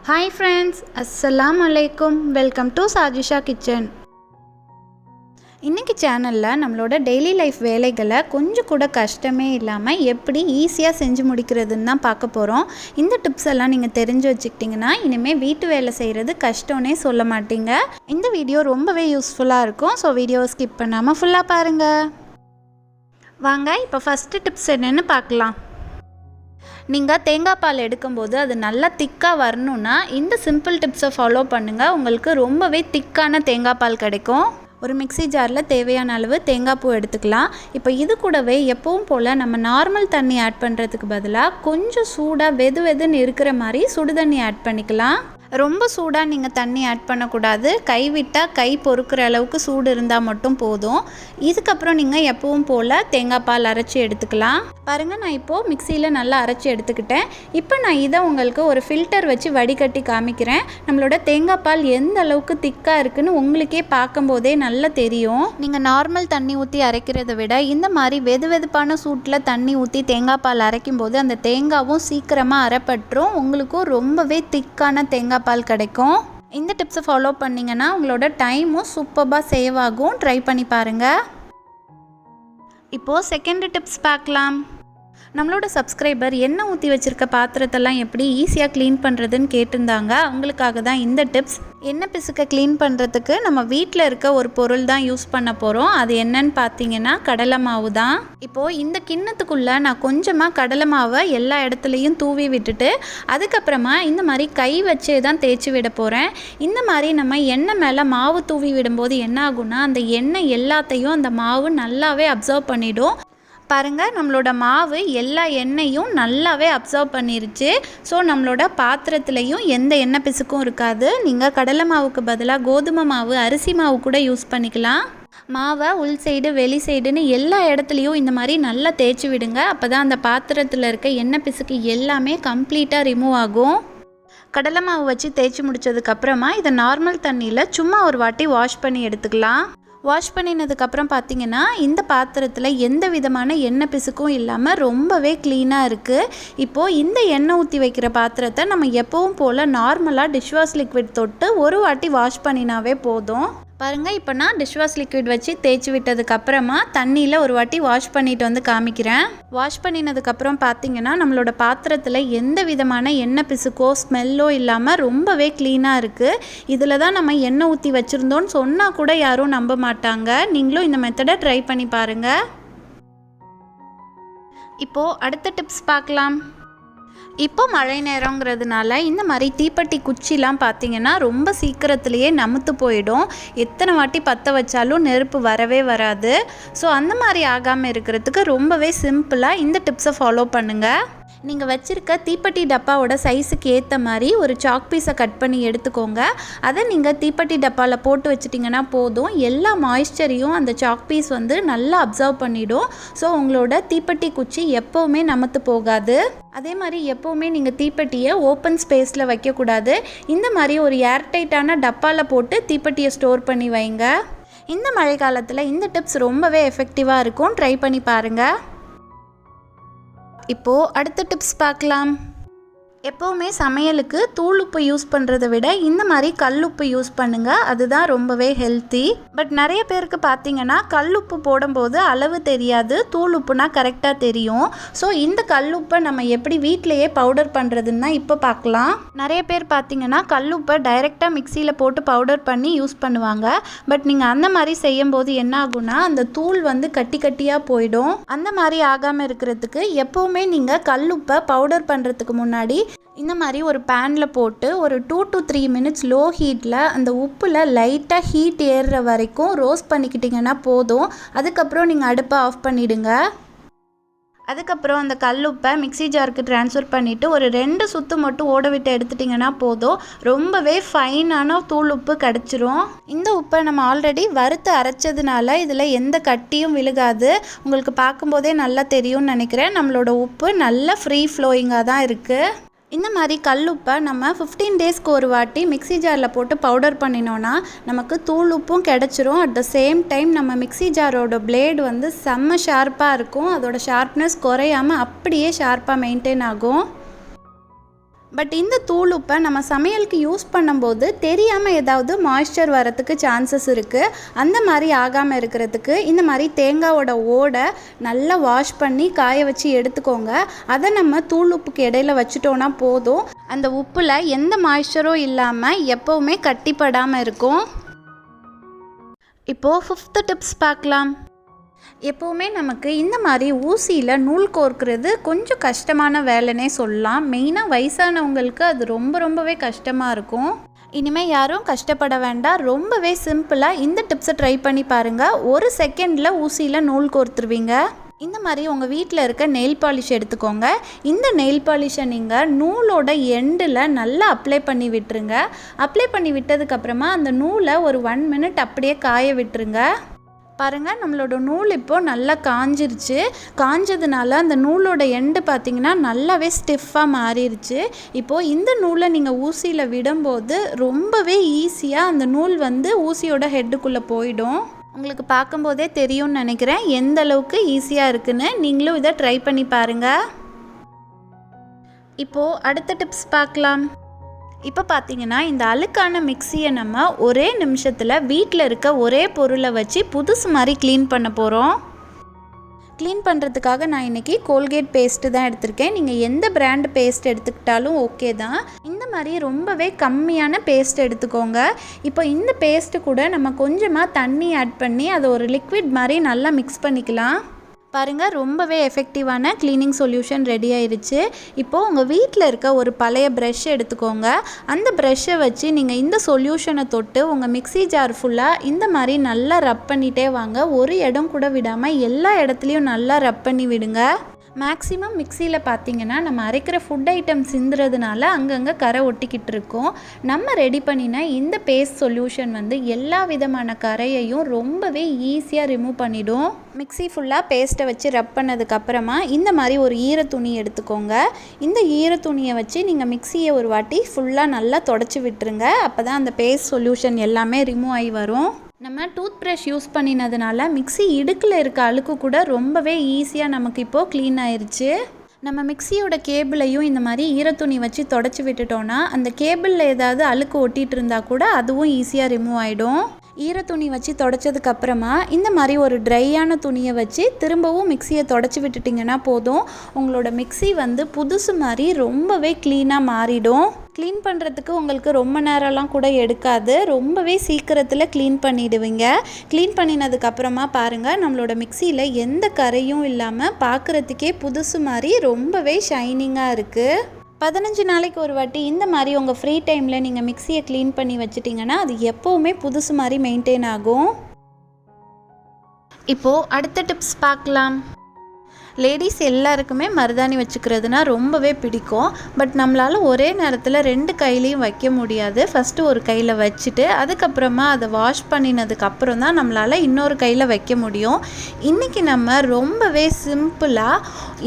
Hi friends, Assalamu alaikum. Welcome to Sajisha Kitchen. இன்னைக்கு சேனல்ல நம்மளோட டெய்லி லைஃப் வேலைகளை கொஞ்சம் கூட கஷ்டமே இல்லாம எப்படி ஈஸியா செஞ்சு முடிக்கிறதுன்னு தான் பார்க்க போறோம். இந்த டிப்ஸ் எல்லாம் நீங்க தெரிஞ்சு வச்சிட்டீங்கன்னா இனிமே வீட்டு வேலை செய்யறது கஷ்டம்னே சொல்ல மாட்டீங்க. இந்த வீடியோ ரொம்பவே யூஸ்ஃபுல்லா இருக்கும். சோ வீடியோவை ஸ்கிப் பண்ணாம ஃபுல்லா பாருங்க. வாங்க இப்போ ஃபர்ஸ்ட் டிப்ஸ் என்னன்னு பார்க்கலாம். நீங்கள் தேங்காய் பால் எடுக்கும்போது அது நல்லா திக்காக வரணுன்னா இந்த சிம்பிள் டிப்ஸை ஃபாலோ பண்ணுங்கள். உங்களுக்கு ரொம்பவே திக்கான தேங்காய் பால் கிடைக்கும். ஒரு மிக்ஸி ஜாரில் தேவையான அளவு தேங்காய் பூ எடுத்துக்கலாம். இப்போ இது கூடவே எப்பவும் போல் நம்ம நார்மல் தண்ணி ஆட் பண்ணுறதுக்கு பதிலாக கொஞ்சம் சூடாக வெதுன்னு இருக்கிற மாதிரி சுடு தண்ணி ஆட் பண்ணிக்கலாம். ரொம்ப சூடாக நீங்கள் தண்ணி ஆட் பண்ணக்கூடாது. கைவிட்டால் கை பொறுக்கிற அளவுக்கு சூடு இருந்தால் மட்டும் போதும். இதுக்கப்புறம் நீங்கள் எப்பவும் போல் தேங்காய் பால் அரைச்சி எடுத்துக்கலாம். பாருங்கள், நான் இப்போது மிக்சியில் நல்லா அரைச்சி எடுத்துக்கிட்டேன். இப்போ நான் இதை உங்களுக்கு ஒரு ஃபில்டர் வச்சு வடிகட்டி காமிக்கிறேன். நம்மளோட தேங்காய் பால் எந்த அளவுக்கு திக்காக இருக்குன்னு உங்களுக்கே பார்க்கும்போதே நல்லா தெரியும். நீங்கள் நார்மல் தண்ணி ஊற்றி அரைக்கிறத விட இந்த மாதிரி வெதுப்பான சூட்டில் தண்ணி ஊற்றி தேங்காய் பால் அரைக்கும் போது அந்த தேங்காவும் சீக்கிரமாக அரைப்பட்டுரும். உங்களுக்கும் ரொம்பவே திக்கான தேங்காய் பால் கிடைக்கும். இந்த டிப்ஸை ஃபாலோ பண்ணிங்கன்னா உங்களோட டைமும் சூப்பராக சேவ் ஆகும். ட்ரை பண்ணி பாருங்கள். இப்போது செகண்ட் டிப்ஸ் பார்க்கலாம். நம்மளோட சப்ஸ்கிரைபர் எண்ணெய் ஊற்றி வச்சுருக்க பாத்திரத்தெல்லாம் எப்படி ஈஸியாக க்ளீன் பண்ணுறதுன்னு கேட்டிருந்தாங்க. அவங்களுக்காக தான் இந்த டிப்ஸ். எண்ணெய் பிசுக்க க்ளீன் பண்ணுறதுக்கு நம்ம வீட்டில் இருக்க ஒரு பொருள் தான் யூஸ் பண்ண போகிறோம். அது என்னன்னு பார்த்தீங்கன்னா கடலை மாவு தான். இப்போது இந்த கிண்ணத்துக்குள்ளே நான் கொஞ்சமாக கடலை மாவை எல்லா இடத்துலையும் தூவி விட்டுட்டு அதுக்கப்புறமா இந்த மாதிரி கை வச்சே தான் தேய்ச்சி விட போகிறேன். இந்த மாதிரி நம்ம எண்ணெய் மேலே மாவு தூவி விடும்போது என்ன ஆகும்னா அந்த எண்ணெய் எல்லாத்தையும் அந்த மாவு நல்லாவே அப்சர்வ் பண்ணிடும். பாருங்கள், நம்மளோட மாவு எல்லா எண்ணெயும் நல்லாவே அப்சர்வ் பண்ணிருச்சு. ஸோ நம்மளோட பாத்திரத்துலேயும் எந்த எண்ணெய் பிசுக்கும் இருக்காது. நீங்கள் கடலை மாவுக்கு பதிலாக கோதுமை மாவு, அரிசி மாவு கூட யூஸ் பண்ணிக்கலாம். மாவை உள் சைடு வெளி சைடுன்னு எல்லா இடத்துலையும் இந்த மாதிரி நல்லா தேய்ச்சி விடுங்க. அப்போ தான் அந்த பாத்திரத்தில் இருக்க எண்ணெய் பிசுக்கு எல்லாமே கம்ப்ளீட்டாக ரிமூவ் ஆகும். கடலை மாவு வச்சு தேய்ச்சி முடித்ததுக்கப்புறமா இதை நார்மல் தண்ணியில் சும்மா ஒரு வாட்டி வாஷ் பண்ணி எடுத்துக்கலாம். வாஷ் பண்ணினதுக்கப்புறம் பார்த்தீங்கன்னா இந்த பாத்திரத்தில் எந்த விதமான எண்ணெய் பிசுக்கும் இல்லாமல் ரொம்பவே க்ளீனாக இருக்குது. இப்போது இந்த எண்ணெய் ஊற்றி வைக்கிற பாத்திரத்தை நம்ம எப்பவும் போல் நார்மலாக டிஷ்வாஷ் லிக்விட் தொட்டு ஒரு வாட்டி வாஷ் பண்ணினாவே போதும். பாருங்கள், இப்போ நான் டிஷ்வாஷ் லிக்விட் வச்சு தேய்ச்சி விட்டதுக்கப்புறமா தண்ணியில் ஒரு வாட்டி வாஷ் பண்ணிட்டு வந்து காமிக்கிறேன். வாஷ் பண்ணினதுக்கப்புறம் பார்த்தீங்கன்னா நம்மளோட பாத்திரத்தில் எந்த விதமான எண்ணெய் பிசுக்கோ ஸ்மெல்லோ இல்லாமல் ரொம்பவே க்ளீனாக இருக்குது. இதில் தான் நம்ம எண்ணெய் ஊற்றி வச்சுருந்தோன்னு சொன்னால் கூட யாரும் நம்ப மாட்டாங்க. நீங்களும் இந்த மெத்தடை ட்ரை பண்ணி பாருங்கள். இப்போது அடுத்த டிப்ஸ் பார்க்கலாம். இப்போ மழை நேரங்கிறதுனால இந்த மாதிரி தீப்பெட்டி குச்சிலாம் பார்த்திங்கன்னா ரொம்ப சீக்கிரத்துலேயே நமுத்து போயிடும். எத்தனை வாட்டி பற்ற வச்சாலும் நெருப்பு வரவே வராது. ஸோ அந்த மாதிரி ஆகாமல் இருக்கிறதுக்கு ரொம்பவே சிம்பிளாக இந்த டிப்ஸை ஃபாலோ பண்ணுங்கள். நீங்கள் வச்சுருக்க தீப்பெட்டி டப்பாவோட சைஸுக்கு ஏற்ற மாதிரி ஒரு சாக் பீஸை கட் பண்ணி எடுத்துக்கோங்க. அதை நீங்கள் தீப்பெட்டி டப்பாவில் போட்டு வச்சிட்டிங்கன்னா போதும். எல்லா மாய்ஸ்சரையும் அந்த சாக் பீஸ் வந்து நல்லா அப்சர்வ் பண்ணிவிடும். ஸோ உங்களோட தீப்பெட்டி குச்சி எப்போவுமே நமுத்து போகாது. அதே மாதிரி எப்போவுமே நீங்கள் தீப்பெட்டியை ஓப்பன் ஸ்பேஸில் வைக்கக்கூடாது. இந்த மாதிரி ஒரு ஏர்டைட்டான டப்பாவில் போட்டு தீப்பெட்டியை ஸ்டோர் பண்ணி வைங்க. இந்த மழை காலத்தில் இந்த டிப்ஸ் ரொம்பவே எஃபெக்டிவாக இருக்கும். ட்ரை பண்ணி பாருங்கள். இப்போது அடுத்த டிப்ஸ் பார்க்கலாம். எப்போவுமே சமையலுக்கு தூள் உப்பு யூஸ் பண்ணுறதை விட இந்த மாதிரி கல்லுப்பு யூஸ் பண்ணுங்கள். அதுதான் ரொம்பவே ஹெல்த்தி. பட் நிறைய பேருக்கு பார்த்தீங்கன்னா கல்லுப்பு போடும்போது அளவு தெரியாது, தூள் உப்புனா கரெக்டாக தெரியும். ஸோ இந்த கல்லுப்பை நம்ம எப்படி வீட்டிலையே பவுடர் பண்ணுறதுன்னா இப்போ பார்க்கலாம். நிறைய பேர் பார்த்தீங்கன்னா கல்லுப்பை டைரெக்டாக மிக்சியில் போட்டு பவுடர் பண்ணி யூஸ் பண்ணுவாங்க. பட் நீங்கள் அந்த மாதிரி செய்யும்போது என்ன ஆகும்னா அந்த தூள் வந்து கட்டியாக போயிடும். அந்த மாதிரி ஆகாமல் இருக்கிறதுக்கு எப்போவுமே நீங்கள் கல்லுப்பை பவுடர் பண்ணுறதுக்கு முன்னாடி இந்த மாதிரி ஒரு பேனில் போட்டு ஒரு 2 to 3 minutes லோ ஹீட்டில் அந்த உப்பில் லைட்டாக ஹீட் ஏறுற வரைக்கும் ரோஸ்ட் பண்ணிக்கிட்டிங்கன்னா போதும். அதுக்கப்புறம் நீங்கள் அடுப்பை ஆஃப் பண்ணிவிடுங்க. அதுக்கப்புறம் அந்த கல்லுப்பை மிக்ஸி ஜாருக்கு ட்ரான்ஸ்ஃபர் பண்ணிவிட்டு ஒரு 2 சுற்று மட்டும் ஓட விட்டு எடுத்துட்டிங்கன்னா போதும். ரொம்பவே ஃபைனான தூள் உப்பு கிடச்சிரும். இந்த உப்பை நம்ம ஆல்ரெடி வறுத்து அரைச்சதுனால இதில் எந்த கட்டியும் விழுகாது. உங்களுக்கு பார்க்கும்போதே நல்லா தெரியும்னு நினைக்கிறேன். நம்மளோட உப்பு நல்லா ஃப்ரீ ஃப்ளோயிங்காக தான் இருக்குது. இந்த மாதிரி கல்லுப்பை நம்ம 15 டேஸ்க்கு ஒரு வாட்டி மிக்ஸி ஜாரில் போட்டு பவுடர் பண்ணினோன்னா நமக்கு தூள் உப்பும் கிடச்சிரும். அட் த சேம் டைம் நம்ம மிக்ஸி ஜாரோட பிளேடு வந்து செம்ம ஷார்ப்பாக இருக்கும். அதோட ஷார்ப்னஸ் குறையாமல் அப்படியே ஷார்ப்பாக மெயின்டைன் ஆகும். பட் இந்த தூள் உப்பை நம்ம சமையலுக்கு யூஸ் பண்ணும்போது தெரியாமல் ஏதாவது மாய்ஸ்சர் வரத்துக்கு சான்சஸ் இருக்குது. அந்த மாதிரி ஆகாமல் இருக்கிறதுக்கு இந்த மாதிரி தேங்காயோட ஓடை நல்லா வாஷ் பண்ணி காய வச்சு எடுத்துக்கோங்க. அதை நம்ம தூள் உப்புக்கு இடையில வச்சுட்டோன்னா போதும். அந்த உப்பில் எந்த மாய்ஸ்சரும் இல்லாமல் எப்போவுமே கட்டிப்படாமல் இருக்கும். இப்போது 5th டிப்ஸ் பார்க்கலாம். எப்போவுமே நமக்கு இந்த மாதிரி ஊசியில் நூல் கோர்க்கிறது கொஞ்சம் கஷ்டமான வேலைன்னே சொல்லலாம். மெயினாக வயசானவங்களுக்கு அது ரொம்பவே கஷ்டமாக இருக்கும். இனிமேல் யாரும் கஷ்டப்பட வேண்டாம். ரொம்பவே சிம்பிளாக இந்த டிப்ஸை ட்ரை பண்ணி பாருங்கள். 1 செகண்டில் ஊசியில் நூல் கோர்த்துருவீங்க. இந்த மாதிரி உங்கள் வீட்டில் இருக்க நெயில் பாலிஷ் எடுத்துக்கோங்க. இந்த நெயில் பாலிஷை நீங்கள் நூலோட எண்டில் நல்லா அப்ளை பண்ணி விட்டுருங்க. அப்ளை பண்ணி விட்டதுக்கப்புறமா அந்த நூலை ஒரு 1 மினிட் அப்படியே காய விட்டுருங்க. பாருங்கள், நம்மளோட நூல் இப்போது நல்லா காஞ்சிருச்சு. காஞ்சதுனால அந்த நூலோட எண்டு பார்த்திங்கன்னா நல்லாவே ஸ்டிஃபாக மாறிடுச்சு. இப்போது இந்த நூலை நீங்கள் ஊசியில் விடும்போது ரொம்பவே ஈஸியாக அந்த நூல் ஊசியோட ஹெட்டுக்குள்ளே போயிடும். உங்களுக்கு பார்க்கும்போதே தெரியும்னு நினைக்கிறேன் எந்த அளவுக்கு ஈஸியாக இருக்குன்னு. நீங்களும் இதை ட்ரை பண்ணி பாருங்கள். இப்போது அடுத்த டிப்ஸ் பார்க்கலாம். இப்போ பார்த்தீங்கன்னா இந்த அழுக்கான மிக்சியை நம்ம ஒரே நிமிஷத்தில் வீட்டில் இருக்க ஒரே பொருளை வச்சு புதுசு மாதிரி க்ளீன் பண்ண போகிறோம். க்ளீன் பண்ணுறதுக்காக நான் இன்றைக்கி கோல்கேட் பேஸ்ட்டு தான் எடுத்திருக்கேன். நீங்கள் எந்த பிராண்ட் பேஸ்ட் எடுத்துக்கிட்டாலும் ஓகே தான். இந்த மாதிரி ரொம்பவே கம்மியான பேஸ்ட் எடுத்துக்கோங்க. இப்போ இந்த பேஸ்ட்டு கூட நம்ம கொஞ்சமாக தண்ணி ஆட் பண்ணி அதை ஒரு லிக்விட் மாதிரி நல்லா மிக்ஸ் பண்ணிக்கலாம். பாருங்கள், ரொம்பவே எஃபெக்டிவான க்ளீனிங் சொல்யூஷன் ரெடி ஆயிடுச்சு. இப்போது உங்கள் வீட்டில் இருக்க ஒரு பழைய ப்ரஷ் எடுத்துக்கோங்க. அந்த ப்ரஷ்ஷை வச்சு நீங்கள் இந்த சொல்யூஷனை தொட்டு உங்கள் மிக்ஸி ஜார் ஃபுல்லாக இந்த மாதிரி நல்லா ரப் பண்ணிகிட்டே வாங்க. ஒரு இடம் கூட விடாமல் எல்லா இடத்துலையும் நல்லா ரப் பண்ணி விடுங்க. மேக்ஸிமம் மிக்சியில் பார்த்திங்கன்னா நம்ம அரைக்கிற ஃபுட் ஐட்டம் சிந்துறதுனால அங்கங்கே கரை ஒட்டிக்கிட்டு இருக்கும். நம்ம ரெடி பண்ணினா இந்த பேஸ்ட் சொல்யூஷன் எல்லா விதமான கரையையும் ரொம்பவே ஈஸியாக ரிமூவ் பண்ணிடும். மிக்ஸி ஃபுல்லாக பேஸ்ட்டை வச்சு ரப் பண்ணதுக்கப்புறமா இந்த மாதிரி ஒரு ஈரத்துணி எடுத்துக்கோங்க. இந்த ஈரத்துணியை வச்சு நீங்கள் மிக்ஸியை ஒரு வாட்டி ஃபுல்லாக நல்லா தொடச்சி விட்டுருங்க. அப்போ தான் அந்த பேஸ்ட் சொல்யூஷன் எல்லாமே ரிமூவ் ஆகி வரும். நம்ம டூத் ப்ரஷ் யூஸ் பண்ணினதுனால மிக்ஸி இடுக்கில் இருக்க அழுக்கு கூட ரொம்பவே ஈஸியாக நமக்கு இப்போது க்ளீன் ஆயிடுச்சு. நம்ம மிக்ஸியோட கேபிளையும் இந்த மாதிரி ஈரத்துணி வச்சு தொடச்சி விட்டுட்டோன்னா அந்த கேபிளில் ஏதாவது அழுக்கு ஒட்டிகிட்டு இருந்தால் கூட அதுவும் ஈஸியாக ரிமூவ் ஆகிடும். ஈரத்துணி வச்சு தொடச்சதுக்கப்புறமா இந்த மாதிரி ஒரு ட்ரையான துணியை வச்சு திரும்பவும் மிக்ஸியை தொடச்சி விட்டுட்டிங்கன்னா போதும். உங்களோட மிக்ஸி புதுசு மாதிரி ரொம்பவே க்ளீனாக மாறிடும். க்ளீன் பண்ணுறதுக்கு உங்களுக்கு ரொம்ப நேரம்லாம் கூட எடுக்காது. ரொம்பவே சீக்கிரத்தில் க்ளீன் பண்ணிவிடுவீங்க. க்ளீன் பண்ணினதுக்கப்புறமா பாருங்கள், நம்மளோட மிக்ஸியில் எந்த கரையும் இல்லாமல் பார்க்குறதுக்கே புதுசு மாதிரி ரொம்பவே ஷைனிங்காக இருக்குது. 15 நாளைக்கு ஒரு வாட்டி இந்த மாதிரி உங்கள் ஃப்ரீ டைமில் நீங்கள் மிக்ஸியை க்ளீன் பண்ணி வச்சிட்டிங்கன்னா அது எப்போவுமே புதுசு மாதிரி மெயின்டைன் ஆகும். இப்போது அடுத்த டிப்ஸ் பார்க்கலாம். லேடிஸ் எல்லாருக்குமே மருதாணி வச்சுக்கிறதுனா ரொம்பவே பிடிக்கும். பட் நம்மளால் ஒரே நேரத்தில் 2 கையிலையும் வைக்க முடியாது. ஃபஸ்ட்டு ஒரு கையில் வச்சுட்டு அதுக்கப்புறமா அதை வாஷ் பண்ணினதுக்கப்புறம் தான் நம்மளால் இன்னொரு கையில் வைக்க முடியும். இன்றைக்கி நம்ம ரொம்பவே சிம்பிளாக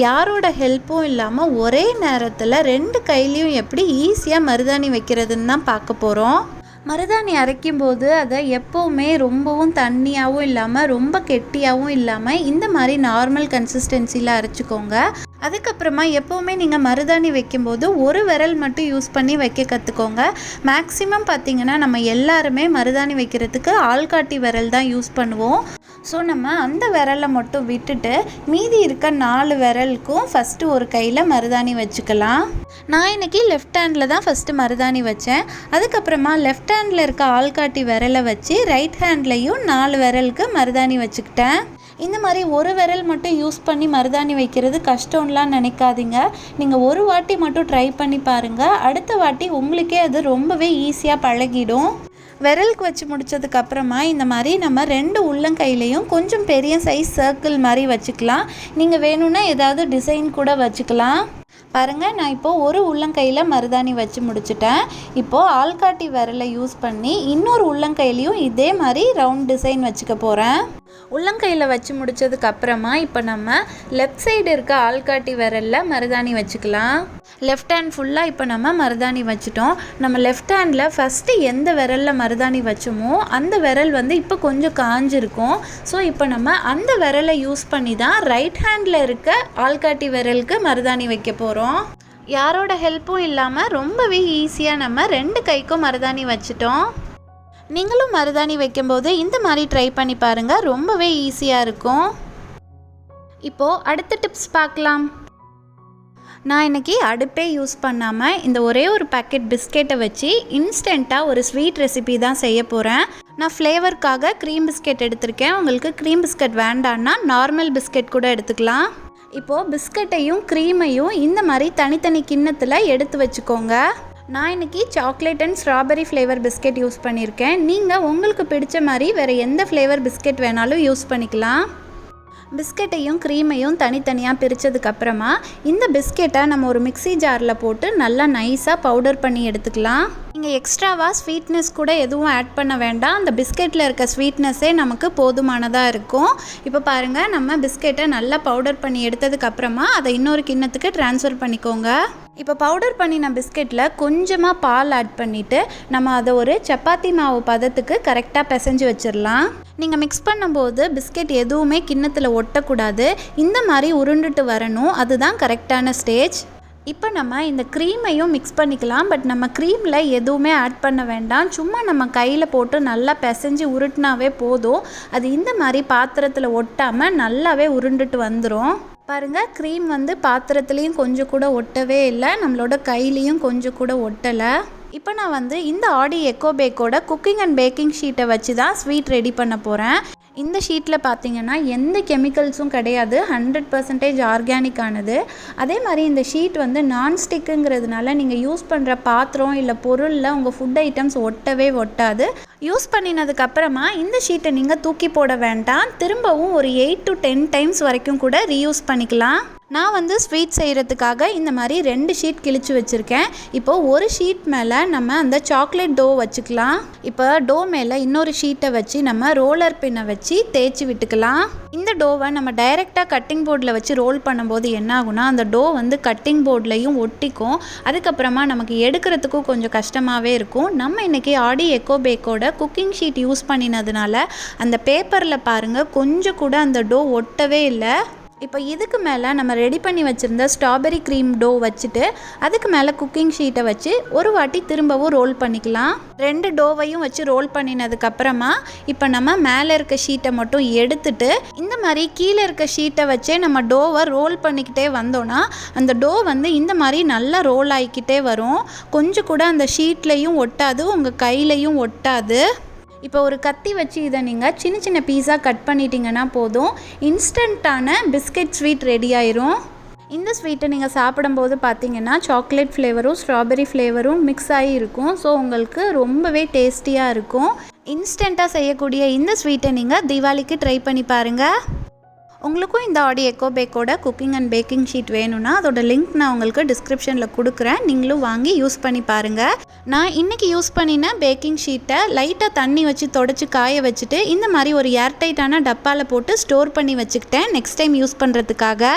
யாரோட ஹெல்ப்பும் இல்லாமல் ஒரே நேரத்தில் 2 கையிலையும் எப்படி ஈஸியாக மருதாணி வைக்கிறதுன்னு தான் பார்க்க போகிறோம். மருதாணி அரைக்கும்போது அதை எப்போவுமே ரொம்பவும் தண்ணியாகவும் இல்லாமல் ரொம்ப கெட்டியாகவும் இல்லாமல் இந்த மாதிரி நார்மல் கன்சிஸ்டன்சியில் அரைச்சிக்கோங்க. அதுக்கப்புறமா எப்போவுமே நீங்கள் மருதாணி வைக்கும்போது ஒரு விரல் மட்டும் யூஸ் பண்ணி வைக்க கற்றுக்கோங்க. மேக்ஸிமம் பார்த்திங்கன்னா நம்ம எல்லாருமே மருதாணி வைக்கிறதுக்கு ஆள்காட்டி விரல் தான் யூஸ் பண்ணுவோம். ஸோ நம்ம அந்த விரலை மட்டும் விட்டுட்டு மீதி இருக்க 4 விரலுக்கும் ஃபஸ்ட்டு ஒரு கையில் மருதாணி வச்சுக்கலாம். நான் இன்றைக்கி லெஃப்ட் ஹேண்டில் தான் ஃபஸ்ட்டு மருதாணி வச்சேன். அதுக்கப்புறமா லெஃப்ட் ஹேண்டில் இருக்க ஆள்காட்டி விரலை வச்சு ரைட் ஹேண்ட்லேயும் 4 விரலுக்கு மருதாணி வச்சுக்கிட்டேன். இந்த மாதிரி ஒரு விரல் மட்டும் யூஸ் பண்ணி மருதாணி வைக்கிறது கஷ்டம்லாம் நினைக்காதீங்க. நீங்கள் ஒரு வாட்டி மட்டும் ட்ரை பண்ணி பாருங்கள். அடுத்த வாட்டி உங்களுக்கே அது ரொம்பவே ஈஸியாக பழகிடும். விரலுக்கு வச்சு முடித்ததுக்கப்புறமா இந்த மாதிரி நம்ம 2 உள்ளங்கையிலையும் கொஞ்சம் பெரிய சைஸ் சர்க்கிள் மாதிரி வச்சுக்கலாம். நீங்கள் வேணும்னா ஏதாவது டிசைன் கூட வச்சுக்கலாம். பாருங்கள், நான் இப்போது ஒரு உள்ளங்கையில் மருதாணி வச்சு முடிச்சிட்டேன். இப்போது ஆள்காட்டி விரலை யூஸ் பண்ணி இன்னொரு உள்ளங்கையிலையும் இதே மாதிரி ரவுண்ட் டிசைன் வச்சுக்க போகிறேன். உள்ளங்கையில் வச்சு முடித்ததுக்கப்புறமா இப்போ நம்ம லெஃப்ட் சைடு இருக்க ஆள்காட்டி விரலில் மருதாணி வச்சுக்கலாம். லெஃப்ட் ஹேண்ட் ஃபுல்லாக இப்போ நம்ம மருதாணி வச்சுட்டோம். நம்ம லெஃப்ட் ஹேண்டில் ஃபஸ்ட்டு எந்த விரலில் மருதாணி வச்சோமோ அந்த விரல் இப்போ கொஞ்சம் காஞ்சிருக்கும். ஸோ இப்போ நம்ம அந்த விரலை யூஸ் பண்ணி தான் ரைட் ஹேண்டில் இருக்க ஆள்காட்டி விரலுக்கு மருதாணி வைக்க போகிறோம். யாரோட ஹெல்ப்பும் இல்லாமல் ரொம்பவே ஈஸியாக நம்ம 2 கைக்கும் மருதாணி வச்சிட்டோம். நீங்களும் மருதாணி வைக்கும்போது இந்த மாதிரி ட்ரை பண்ணி பாருங்கள், ரொம்பவே ஈஸியாக இருக்கும். இப்போது அடுத்த டிப்ஸ் பார்க்கலாம். நான் இன்றைக்கி அடுப்பே யூஸ் பண்ணாமல் இந்த ஒரே ஒரு பேக்கெட் பிஸ்கெட்டை வச்சு இன்ஸ்டண்ட்டாக ஒரு ஸ்வீட் ரெசிபி தான் செய்ய போகிறேன். நான் ஃப்ளேவருக்காக க்ரீம் பிஸ்கெட் எடுத்திருக்கேன். உங்களுக்கு க்ரீம் பிஸ்கெட் வேண்டான்னா நார்மல் பிஸ்கெட் கூட எடுத்துக்கலாம். இப்போது பிஸ்கெட்டையும் க்ரீமையும் இந்த மாதிரி தனித்தனி கிண்ணத்தில் எடுத்து வச்சுக்கோங்க. நான் இன்றைக்கி chocolate and strawberry flavour biscuit use பண்ணியிருக்கேன். நீங்கள் உங்களுக்கு பிடிச்ச மாதிரி வேறு எந்த ஃப்ளேவர் பிஸ்கெட் வேணாலும் யூஸ் பண்ணிக்கலாம். பிஸ்கெட்டையும் க்ரீமையும் தனித்தனியாக பிரித்ததுக்கப்புறமா இந்த பிஸ்கெட்டை நம்ம ஒரு மிக்ஸி ஜாரில் போட்டு நல்லா நைஸாக பவுடர் பண்ணி எடுத்துக்கலாம். நீங்கள் எக்ஸ்ட்ராவாக ஸ்வீட்னஸ் கூட எதுவும் ஆட் பண்ண வேண்டாம். அந்த பிஸ்கெட்டில் இருக்க ஸ்வீட்னஸே நமக்கு போதுமானதாக இருக்கும். இப்போ பாருங்கள், நம்ம பிஸ்கெட்டை நல்லா பவுடர் பண்ணி எடுத்ததுக்கப்புறமா அதை இன்னொரு கிண்ணத்துக்கு ட்ரான்ஸ்ஃபர் பண்ணிக்கோங்க. இப்போ பவுடர் பண்ணின பிஸ்கெட்டில் கொஞ்சமாக பால் ஆட் பண்ணிவிட்டு நம்ம அதை ஒரு சப்பாத்தி மாவு பதத்துக்கு கரெக்டாக பிசைஞ்சு வச்சிடலாம். நீங்கள் மிக்ஸ் பண்ணும்போது பிஸ்கெட் எதுவுமே கிண்ணத்தில் ஒட்டக்கூடாது. இந்த மாதிரி உருண்டுட்டு வரணும், அதுதான் கரெக்டான ஸ்டேஜ். இப்போ நம்ம இந்த க்ரீமையும் மிக்ஸ் பண்ணிக்கலாம். பட் நம்ம க்ரீமில் எதுவுமே ஆட் பண்ண வேண்டாம். சும்மா நம்ம கையில் போட்டு நல்லா பிசைஞ்சு உருட்டினாவே போதும். அது இந்த மாதிரி பாத்திரத்தில் ஒட்டாமல் நல்லாவே உருண்டுட்டு வந்துடும். பாருங்கள், க்ரீம் வந்து பாத்திரத்துலேயும் கொஞ்சம் கூட ஒட்டவே இல்லை, நம்மளோட கையிலையும் கொஞ்சம் கூட ஒட்டலை. இப்போ நான் வந்து இந்த ஆடி எக்கோ பேக்கோட குக்கிங் அண்ட் பேக்கிங் ஷீட்டை வச்சு தான் ஸ்வீட் ரெடி பண்ண போகிறேன். இந்த ஷீட்டில் பார்த்தீங்கன்னா எந்த கெமிக்கல்ஸும் கிடையாது, 100% ஆர்கானிக் ஆனது. அதே மாதிரி இந்த ஷீட் வந்து நான்ஸ்டிக்குங்கிறதுனால நீங்கள் யூஸ் பண்ணுற பாத்திரம் இல்லை பொருளில் உங்கள் ஃபுட் ஐட்டம்ஸ் ஒட்டவே ஒட்டாது. யூஸ் பண்ணினதுக்கப்புறமா இந்த ஷீட்டை நீங்கள் தூக்கி போட வேண்டாம். திரும்பவும் ஒரு 8 to 10 டைம்ஸ் வரைக்கும் கூட ரீயூஸ் பண்ணிக்கலாம். நான் வந்து ஸ்வீட் செய்கிறதுக்காக இந்த மாதிரி 2 ஷீட் கிழிச்சு வச்சுருக்கேன். இப்போது ஒரு ஷீட் மேலே நம்ம அந்த சாக்லேட் டோ வச்சுக்கலாம். இப்போ டோ மேலே இன்னொரு ஷீட்டை வச்சு நம்ம ரோலர் பின்னை வச்சு தேய்ச்சி விட்டுக்கலாம். இந்த டோவை நம்ம டைரெக்டாக கட்டிங் போர்டில் வச்சு ரோல் பண்ணும்போது என்ன ஆகுனா, அந்த டோ வந்து கட்டிங் போர்ட்லேயும் ஒட்டிக்கும். அதுக்கப்புறமா நமக்கு எடுக்கிறதுக்கும் கொஞ்சம் கஷ்டமாகவே இருக்கும். நம்ம இன்றைக்கி ஆடி எக்கோ பேக்கோட குக்கிங் ஷீட் யூஸ் பண்ணினதுனால அந்த பேப்பரில் பாருங்கள் கொஞ்சம் கூட அந்த டோ ஒட்டவே இல்லை. இப்போ இதுக்கு மேலே நம்ம ரெடி பண்ணி வச்சுருந்த ஸ்ட்ராபெரி க்ரீம் டோ வச்சுட்டு அதுக்கு மேலே குக்கிங் ஷீட்டை வச்சு ஒரு வாட்டி திரும்பவும் ரோல் பண்ணிக்கலாம். 2 டோவையும் வச்சு ரோல் பண்ணினதுக்கப்புறமா இப்போ நம்ம மேலே இருக்க ஷீட்டை மட்டும் எடுத்துட்டு இந்த மாதிரி கீழே இருக்க ஷீட்டை வச்சே நம்ம டோவை ரோல் பண்ணிக்கிட்டே வந்தோன்னா அந்த டோ வந்து இந்த மாதிரி நல்லா ரோல் ஆகிக்கிட்டே வரும். கொஞ்சம் கூட அந்த ஷீட்லேயும் ஒட்டாது, உங்கள் கையிலையும் ஒட்டாது. இப்போ ஒரு கத்தி வச்சு இதை நீங்கள் சின்ன சின்ன பீஸாக கட் பண்ணிட்டீங்கன்னா போதும், இன்ஸ்டண்ட்டான பிஸ்கெட் ஸ்வீட் ரெடி ஆயிரும். இந்த ஸ்வீட்டை நீங்கள் சாப்பிடும்போது பார்த்தீங்கன்னா சாக்லேட் ஃப்ளேவரும் ஸ்ட்ராபெரி ஃப்ளேவரும் மிக்ஸ் ஆகி இருக்கும். ஸோ உங்களுக்கு ரொம்பவே டேஸ்டியாக இருக்கும். இன்ஸ்டண்ட்டாக செய்யக்கூடிய இந்த ஸ்வீட்டை நீங்கள் தீபாவளிக்கு ட்ரை பண்ணி பாருங்கள். உங்களுக்கும் இந்த ஆடி எக்கோ பேக்கோட குக்கிங் அண்ட் பேக்கிங் ஷீட் வேணும்னா அதோட லிங்க் நான் உங்களுக்கு டிஸ்கிரிப்ஷனில் கொடுக்குறேன். நீங்களும் வாங்கி யூஸ் பண்ணி பாருங்கள். நான் இன்றைக்கி யூஸ் பண்ணின பேக்கிங் ஷீட்டை லைட்டாக தண்ணி வச்சு தொடச்சி காய வச்சுட்டு இந்த மாதிரி ஒரு ஏர்டைட்டான டப்பாவில் போட்டு ஸ்டோர் பண்ணி வச்சுக்கிட்டேன் நெக்ஸ்ட் டைம் யூஸ் பண்ணுறதுக்காக.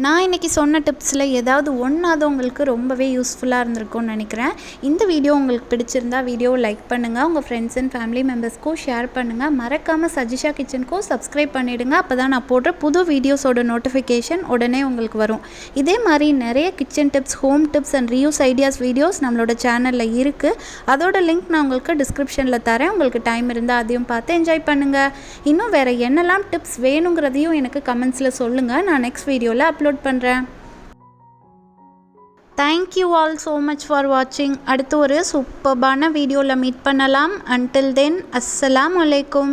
நான் இன்றைக்கி சொன்ன டிப்ஸில் ஏதாவது ஒன்றாவது உங்களுக்கு ரொம்பவே யூஸ்ஃபுல்லாக இருந்திருக்கும்னு நினைக்கிறேன். இந்த வீடியோ உங்களுக்கு பிடிச்சிருந்தா வீடியோவை லைக் பண்ணுங்கள், உங்கள் ஃப்ரெண்ட்ஸ் அண்ட் ஃபேமிலி மெம்பர்ஸ்க்கும் ஷேர் பண்ணுங்கள். மறக்காமல் சஜிஷா கிச்சனுக்கும் சப்ஸ்கிரைப் பண்ணிவிடுங்க. அப்போ தான் நான் போடுற புது வீடியோஸோட நோட்டிஃபிகேஷன் உடனே உங்களுக்கு வரும். இதே மாதிரி நிறைய kitchen tips, home tips and reuse ideas videos நம்மளோட சேனலில் இருக்குது. அதோட லிங்க் நான் உங்களுக்கு டிஸ்கிரிப்ஷனில் தரேன். உங்களுக்கு டைம் இருந்தால் அதையும் பார்த்து என்ஜாய் பண்ணுங்கள். இன்னும் வேறு என்னெல்லாம் டிப்ஸ் வேணுங்கிறதையும் எனக்கு கமெண்ட்ஸில் சொல்லுங்கள். நான் நெக்ஸ்ட் வீடியோவில் அப்லோட் பண்ணுறேன். Thank you all so much for watching. அடுத்து ஒரு சூப்பர்பான வீடியோவில் மீட் பண்ணலாம். Until then, Assalamu alaikum.